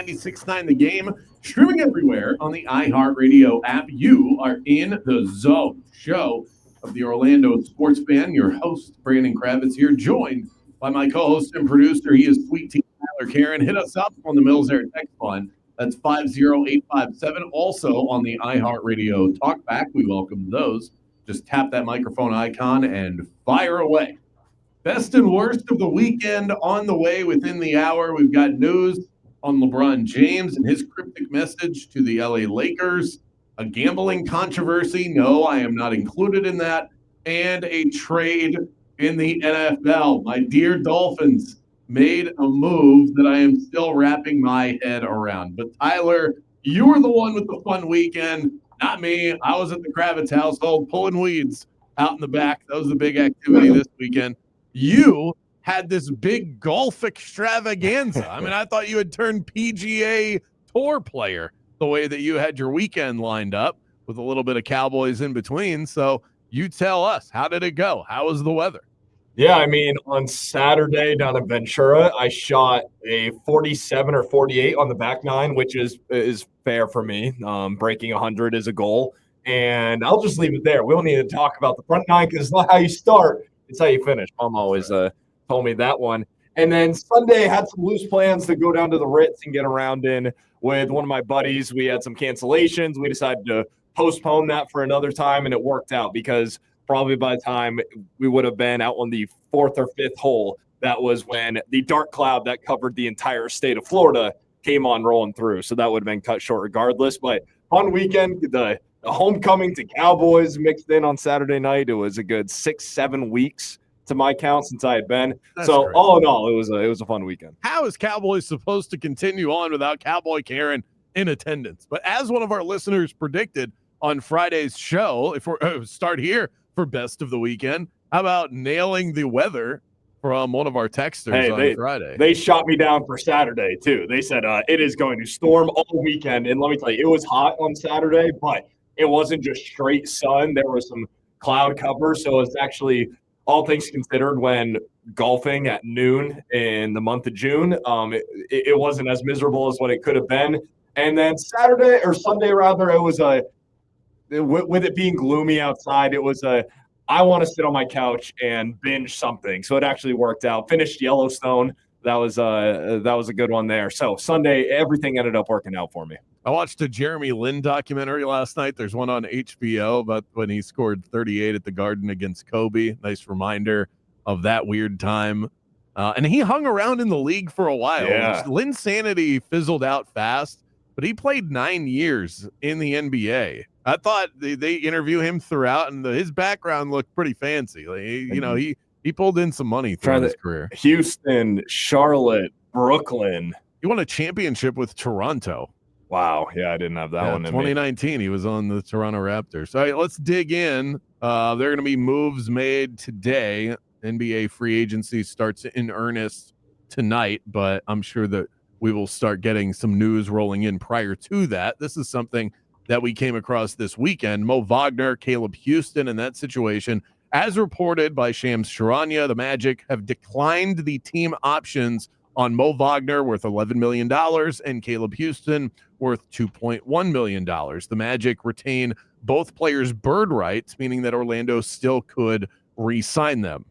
96.9 The Game, streaming everywhere on the iHeartRadio app. You are in the zone. Show of the Orlando Sports Fan. Your host, Brandon Kravitz, here, joined by my co-host and producer. He is Sweet Tea Tyler Caron. Hit us up on the Mills Air text line. That's 50857. Also on the iHeartRadio talkback. We welcome those. Just tap that microphone icon and fire away. Best and worst of the weekend on the way within the hour. We've got news on LeBron James and his cryptic message to the LA Lakers, a gambling controversy. No, I am not included in that. And a trade in the NFL. My dear Dolphins made a move that I am still wrapping my head around. But Tyler, you were the one with the fun weekend, not me. I was at the Kravitz household pulling weeds out in the back. That was the big activity this weekend. You had this big golf extravaganza. I mean, I thought you had turned PGA Tour player the way that you had your weekend lined up with a little bit of Cowboys in between. So you tell us, how did it go? How was the weather? Yeah, I mean, on Saturday down in Ventura, I shot a 47 or 48 on the back nine, which is fair for me. Breaking 100 is a goal. And I'll just leave it there. We don't need to talk about the front nine because it's not how you start. It's how you finish. Mom always told me that one. And then Sunday, I had some loose plans to go down to the Ritz and get around in with one of my buddies. We had some cancellations. We decided to postpone that for another time, and it worked out because probably by the time we would have been out on the fourth or fifth hole, that was when the dark cloud that covered the entire state of Florida came on rolling through. So that would have been cut short regardless. But fun weekend, the homecoming to Cowboys mixed in on Saturday night. It was a good 6-7 weeks to my count since I had been. That's so great. All in all, it was a fun weekend. How is Cowboys supposed to continue on without Cowboy Caron in attendance? But as one of our listeners predicted on Friday's show, if we start here for best of the weekend, how about nailing the weather from one of our texters on Friday? They shot me down for Saturday too. They said it is going to storm all weekend. And let me tell you, it was hot on Saturday, but it wasn't just straight sun. There was some cloud cover. So it's actually, all things considered, when golfing at noon in the month of June, it wasn't as miserable as what it could have been. And then Sunday, it was with it being gloomy outside, it was I want to sit on my couch and binge something. So it actually worked out. Finished Yellowstone. That was a good one there. So Sunday, everything ended up working out for me. I watched a Jeremy Lin documentary last night. There's one on HBO about when he scored 38 at the Garden against Kobe. Nice reminder of that weird time. And he hung around in the league for a while. Yeah. Lin's sanity fizzled out fast, but he played 9 years in the NBA. I thought they interview him throughout, and his background looked pretty fancy. Like, he pulled in some money throughout his career. Houston, Charlotte, Brooklyn. He won a championship with Toronto. Wow. Yeah, I didn't have that one. 2019, he was on the Toronto Raptors. All right, let's dig in. There are going to be moves made today. NBA free agency starts in earnest tonight, but I'm sure that we will start getting some news rolling in prior to that. This is something that we came across this weekend. Mo Wagner, Caleb Houstan, in that situation. As reported by Shams Charania, the Magic have declined the team options on Mo Wagner, worth $11 million, and Caleb Houstan, worth $2.1 million. The Magic retain both players' bird rights, meaning that Orlando still could re-sign them.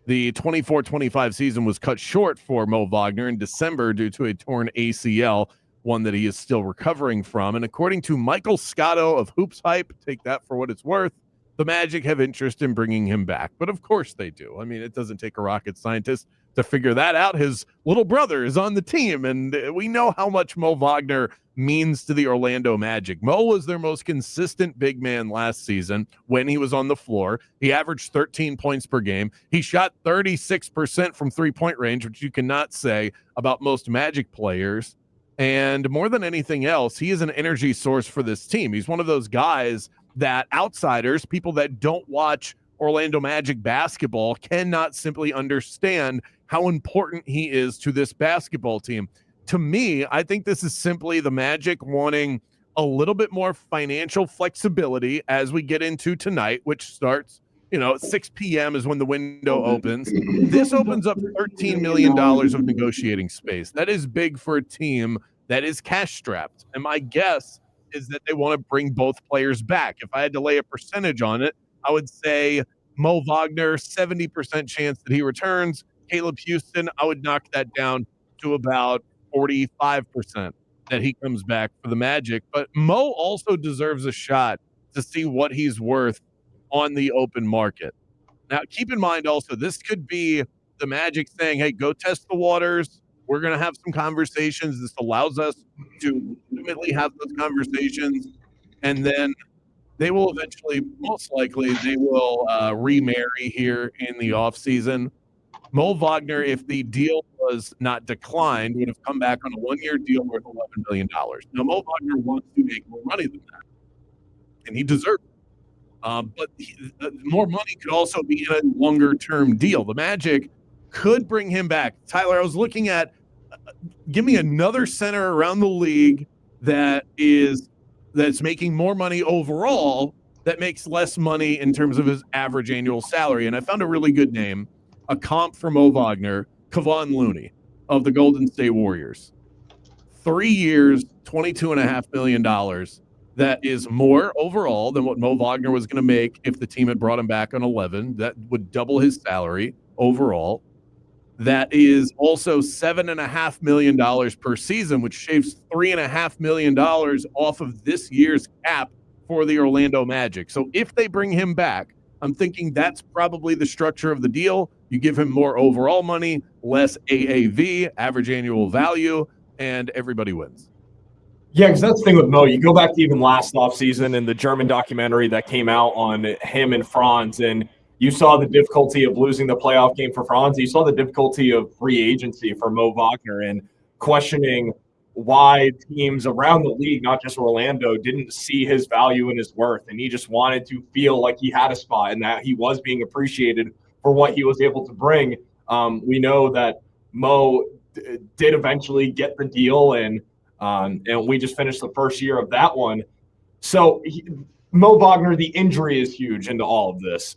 The 24-25 season was cut short for Mo Wagner in December due to a torn ACL, one that he is still recovering from. And according to Michael Scotto of Hoops Hype, take that for what it's worth, the Magic have interest in bringing him back. But of course they do. I mean, it doesn't take a rocket scientist to figure that out. His little brother is on the team, and we know how much Mo Wagner means to the Orlando Magic. Mo was their most consistent big man last season when he was on the floor. He averaged 13 points per game. He shot 36% from three-point range, which you cannot say about most Magic players. And more than anything else, he is an energy source for this team. He's one of those guys that outsiders, people that don't watch Orlando Magic basketball, cannot simply understand how important he is to this basketball team. To me, I think this is simply the Magic wanting a little bit more financial flexibility as we get into tonight, which starts, at 6 p.m. is when the window opens. This opens up $13 million of negotiating space. That is big for a team that is cash strapped. And my guess is that they want to bring both players back. If I had to lay a percentage on it, I would say Mo Wagner, 70% chance that he returns. Caleb Houstan, I would knock that down to about 45% that he comes back for the Magic. But Mo also deserves a shot to see what he's worth on the open market. Now, keep in mind also, this could be the Magic saying, hey, go test the waters. We're going to have some conversations. This allows us to ultimately have those conversations. And then they will eventually, most likely, they will remarry here in the offseason. Mo Wagner, if the deal was not declined, would have come back on a one-year deal worth $11 million. Now, Mo Wagner wants to make more money than that, and he deserves it. But more money could also be in a longer-term deal. The Magic could bring him back. Tyler, I was looking at, give me another center around the league that's making more money overall, that makes less money in terms of his average annual salary. And I found a really good name, a comp for Mo Wagner, Kevon Looney of the Golden State Warriors. 3 years, $22.5 million. That is more overall than what Mo Wagner was going to make if the team had brought him back on 11. That would double his salary overall. That is also $7.5 million per season, which shaves $3.5 million off of this year's cap for the Orlando Magic. So if they bring him back, I'm thinking that's probably the structure of the deal. You give him more overall money, less AAV, average annual value, and everybody wins. Yeah, because that's the thing with Mo. You go back to even last offseason and the German documentary that came out on him and Franz, and you saw the difficulty of losing the playoff game for Franz. You saw the difficulty of free agency for Mo Wagner and questioning why teams around the league, not just Orlando, didn't see his value and his worth. And he just wanted to feel like he had a spot and that he was being appreciated for what he was able to bring. We know that Mo did eventually get the deal, and we just finished the first year of that one. So Mo Wagner, the injury is huge into all of this.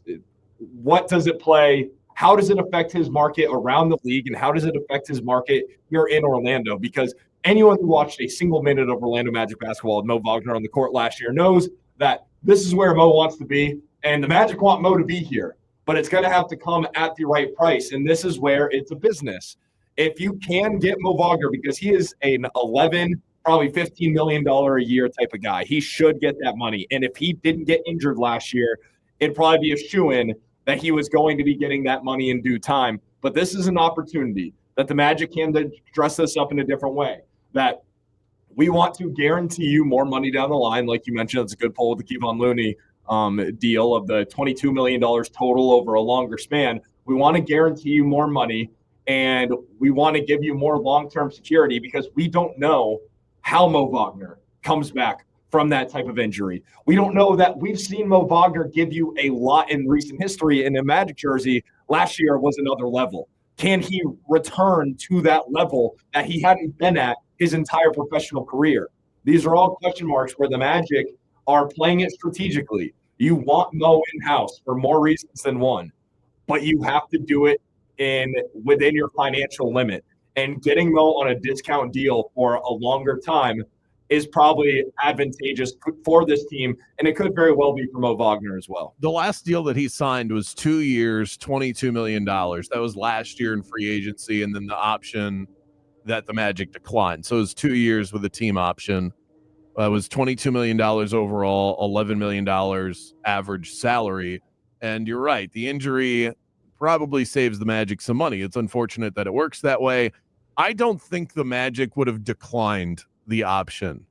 What does it play? How does it affect his market around the league? And how does it affect his market here in Orlando? Because anyone who watched a single minute of Orlando Magic basketball with Mo Wagner on the court last year knows that this is where Mo wants to be. And the Magic want Mo to be here. But it's going to have to come at the right price. And this is where it's a business. If you can get Mo Wagner, because he is an 11, probably $15 million a year type of guy, he should get that money. And if he didn't get injured last year, it'd probably be a shoo-in that he was going to be getting that money in due time. But this is an opportunity that the Magic can dress this up in a different way, that we want to guarantee you more money down the line. Like you mentioned, it's a good pull with the Kevon Looney deal of the $22 million total over a longer span. We want to guarantee you more money, and we want to give you more long-term security because we don't know how Mo Wagner comes back from that type of injury. We don't know that. We've seen Mo Wagner give you a lot in recent history, and a Magic jersey last year was another level. Can he return to that level that he hadn't been at his entire professional career? These are all question marks where the Magic are playing it strategically. You want Mo in-house for more reasons than one, but you have to do it within your financial limit. And getting Mo on a discount deal for a longer time is probably advantageous for this team, and it could very well be for Mo Wagner as well. The last deal that he signed was 2 years, $22 million. That was last year in free agency, and then the option that the Magic declined. So it was 2 years with a team option. It was $22 million overall, $11 million average salary. And you're right, the injury probably saves the Magic some money. It's unfortunate that it works that way. I don't think the Magic would have declined the option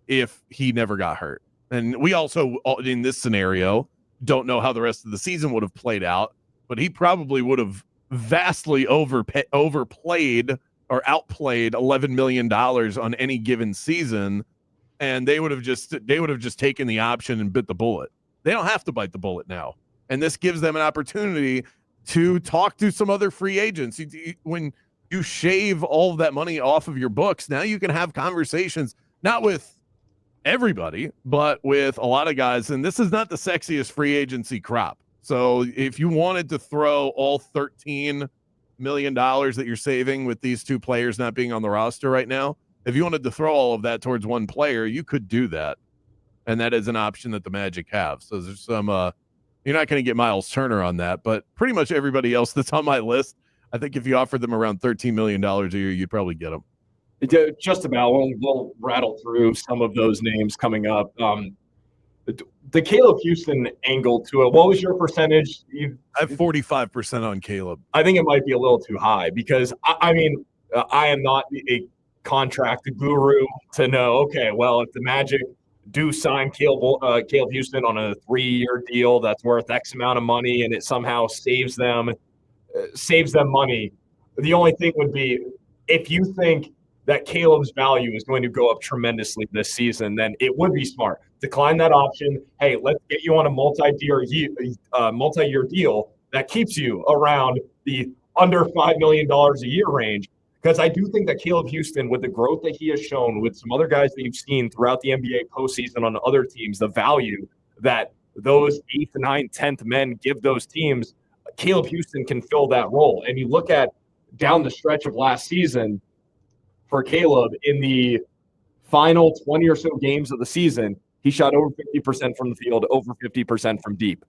if he never got hurt. And we also, in this scenario, don't know how the rest of the season would have played out, but he probably would have vastly overplayed or outplayed $11 million on any given season, and they would have just taken the option and bit the bullet. They don't have to bite the bullet now, and this gives them an opportunity to talk to some other free agents. When you shave all of that money off of your books, now you can have conversations, not with everybody, but with a lot of guys. And this is not the sexiest free agency crop. So if you wanted to throw all $13 million that you're saving with these two players not being on the roster right now, If you wanted to throw all of that towards one player, you could do that. And that is an option that the Magic have. So there's some you're not going to get Miles Turner on that, but pretty much everybody else that's on my list, I think if you offered them around $13 million a year, you'd probably get them. Just about. We'll rattle through some of those names coming up. The Caleb Houstan angle to it, what was your percentage? I have 45% on Caleb. I think it might be a little too high because, I am not a contract guru to know, okay, well, if the Magic do sign Caleb Houstan on a 3-year deal that's worth X amount of money and it somehow saves them money, the only thing would be if you think that Caleb's value is going to go up tremendously this season, then it would be smart. Decline that option. Hey, let's get you on a multi-year deal that keeps you around the under $5 million a year range. Because I do think that Caleb Houstan, with the growth that he has shown with some other guys that you've seen throughout the NBA postseason on other teams, the value that those 8th, 9th, 10th men give those teams, Caleb Houstan can fill that role. And you look at down the stretch of last season for Caleb, in the final 20 or so games of the season, he shot over 50% from the field, over 50% from deep.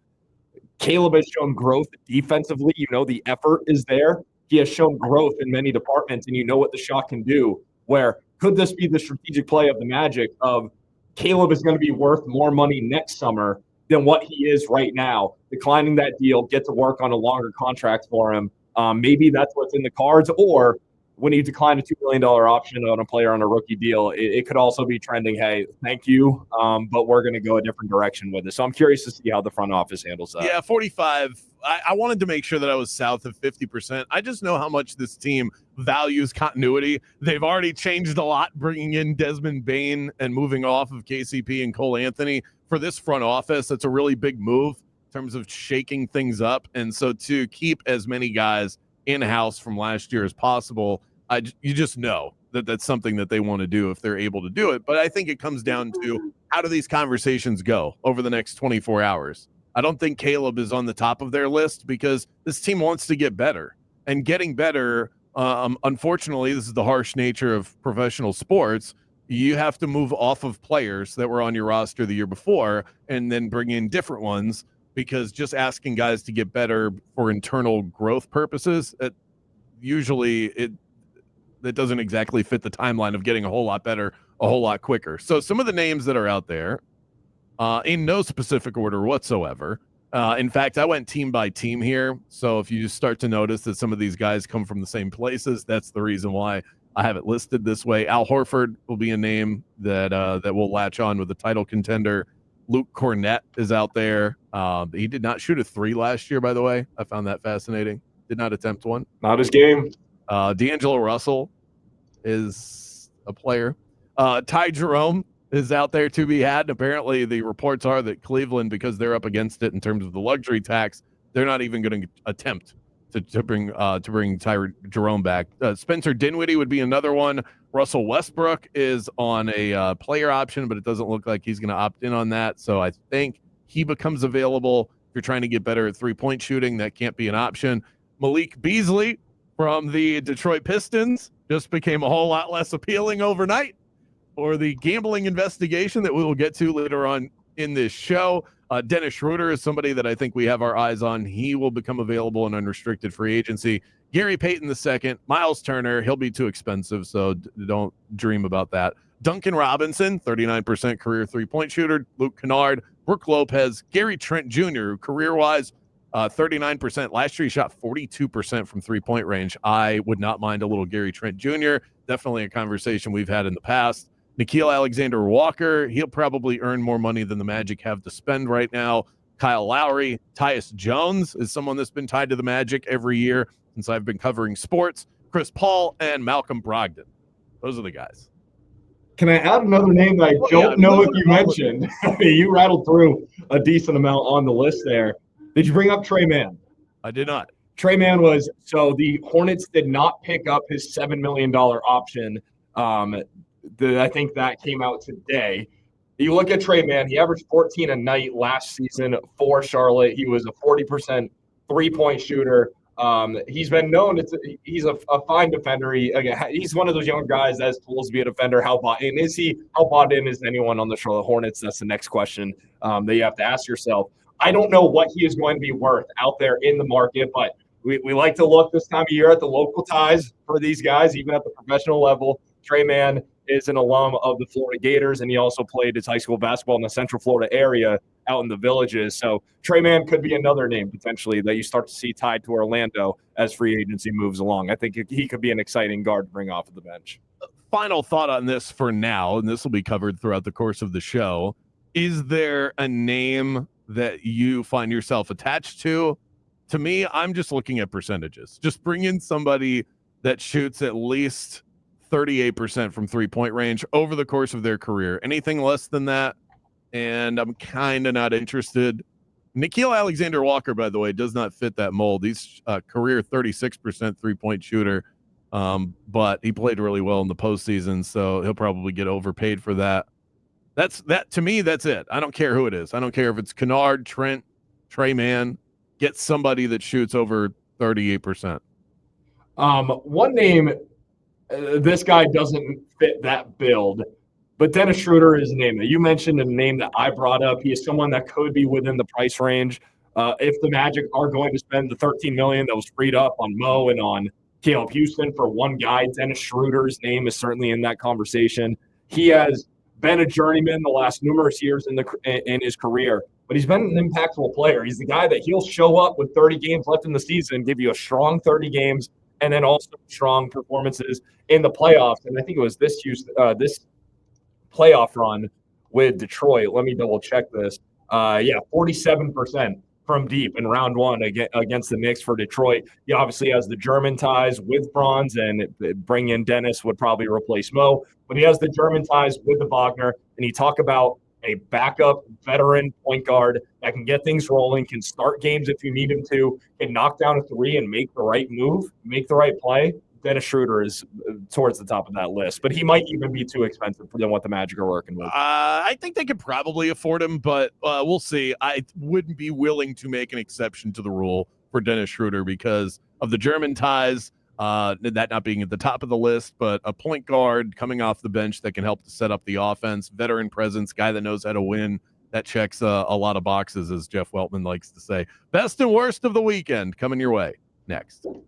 Caleb has shown growth defensively. The effort is there. He has shown growth in many departments, and what the shot can do. Where could this be the strategic play of the Magic of Caleb is going to be worth more money next summer than what he is right now? Declining that deal, get to work on a longer contract for him. Maybe that's what's in the cards. Or when you decline a $2 million option on a player on a rookie deal, it could also be trending, hey, thank you, but we're going to go a different direction with it. So I'm curious to see how the front office handles that. Yeah, 45. I wanted to make sure that I was south of 50%. I just know how much this team values continuity. They've already changed a lot, bringing in Desmond Bane and moving off of KCP and Cole Anthony. For this front office, that's a really big move in terms of shaking things up. And so to keep as many guys in-house from last year as possible, you just know that that's something that they want to do if they're able to do it. But I think it comes down to how do these conversations go over the next 24 hours? I don't think Caleb is on the top of their list because this team wants to get better. And getting better, unfortunately, this is the harsh nature of professional sports. You have to move off of players that were on your roster the year before and then bring in different ones, because just asking guys to get better for internal growth purposes, that doesn't exactly fit the timeline of getting a whole lot better a whole lot quicker. So some of the names that are out there, in no specific order whatsoever. In fact, I went team by team here. So if you start to notice that some of these guys come from the same places, that's the reason why I have it listed this way. Al Horford will be a name that will latch on with a title contender. Luke Cornett is out there. He did not shoot a 3 last year, by the way. I found that fascinating. Did not attempt one. Not his game. D'Angelo Russell is a player. Ty Jerome is out there to be had. Apparently, the reports are that Cleveland, because they're up against it in terms of the luxury tax, they're not even going to attempt to bring Ty Jerome back. Spencer Dinwiddie would be another one. Russell Westbrook is on a player option, but it doesn't look like he's going to opt in on that. So I think he becomes available. If you're trying to get better at 3-point shooting, that can't be an option. Malik Beasley from the Detroit Pistons just became a whole lot less appealing overnight for the gambling investigation that we will get to later on in this show. Dennis Schroeder is somebody that I think we have our eyes on. He will become available in unrestricted free agency. Gary Payton II, Miles Turner, he'll be too expensive, so don't dream about that. Duncan Robinson, 39% career 3-point shooter. Luke Kennard, Brook Lopez, Gary Trent Jr., career-wise, 39%. Last year, he shot 42% from 3-point range. I would not mind a little Gary Trent Jr. Definitely a conversation we've had in the past. Nickeil Alexander-Walker, he'll probably earn more money than the Magic have to spend right now. Kyle Lowry. Tyus Jones is someone that's been tied to the Magic every year since I've been covering sports. Chris Paul and Malcolm Brogdon. Those are the guys. Can I add another name that I don't know if you mentioned? You rattled through a decent amount on the list there. Did you bring up Trey Mann? I did not. Trey Mann was – so the Hornets did not pick up his $7 million option. I think that came out today. You look at Trey Mann, he averaged 14 a night last season for Charlotte. He was a 40% 3-point shooter. He's been known. He's a fine defender. He's one of those young guys that has tools to be a defender. How bought in is he? How bought in is anyone on the Charlotte Hornets? That's the next question that you have to ask yourself. I don't know what he is going to be worth out there in the market, but we like to look this time of year at the local ties for these guys, even at the professional level. Trey Mann is an alum of the Florida Gators, and he also played his high school basketball in the Central Florida area out in the Villages. So Trey Mann could be another name potentially that you start to see tied to Orlando as free agency moves along. I think he could be an exciting guard to bring off of the bench. Final thought on this for now, and this will be covered throughout the course of the show. Is there a name that you find yourself attached to? To me, I'm just looking at percentages. Just bring in somebody that shoots at least 38% from three-point range over the course of their career. Anything less than that, and I'm kind of not interested. Nickeil Alexander-Walker, by the way, does not fit that mold. He's a career 36% three-point shooter, but he played really well in the postseason, so he'll probably get overpaid for that. To me, that's it. I don't care who it is. I don't care if it's Kennard, Trent, Trey Mann. Get somebody that shoots over 38%. One name, this guy doesn't fit that build, but Dennis Schroeder is a name that you mentioned, a name that I brought up. He is someone that could be within the price range. If the Magic are going to spend the $13 million that was freed up on Mo and on Caleb Houstan for one guy, Dennis Schroeder's name is certainly in that conversation. He has been a journeyman the last numerous years in his career, but he's been an impactful player. He's the guy that he'll show up with 30 games left in the season, give you a strong 30 games, and then also strong performances in the playoffs. And I think it was this playoff run with Detroit. Let me double check this. 47% from deep in round one against the Knicks for Detroit. He obviously has the German ties with Franz, and bring in Dennis would probably replace Mo. But he has the German ties with the Wagner, and you talk about a backup veteran point guard that can get things rolling, can start games if you need him to, can knock down a three and make the right move, make the right play. Dennis Schroeder is towards the top of that list, but he might even be too expensive than what the Magic are working with. I think they could probably afford him, but we'll see. I wouldn't be willing to make an exception to the rule for Dennis Schroeder because of the German ties, that not being at the top of the list, but a point guard coming off the bench that can help to set up the offense, veteran presence, guy that knows how to win. That checks a lot of boxes, as Jeff Weltman likes to say. Best and worst of the weekend coming your way next.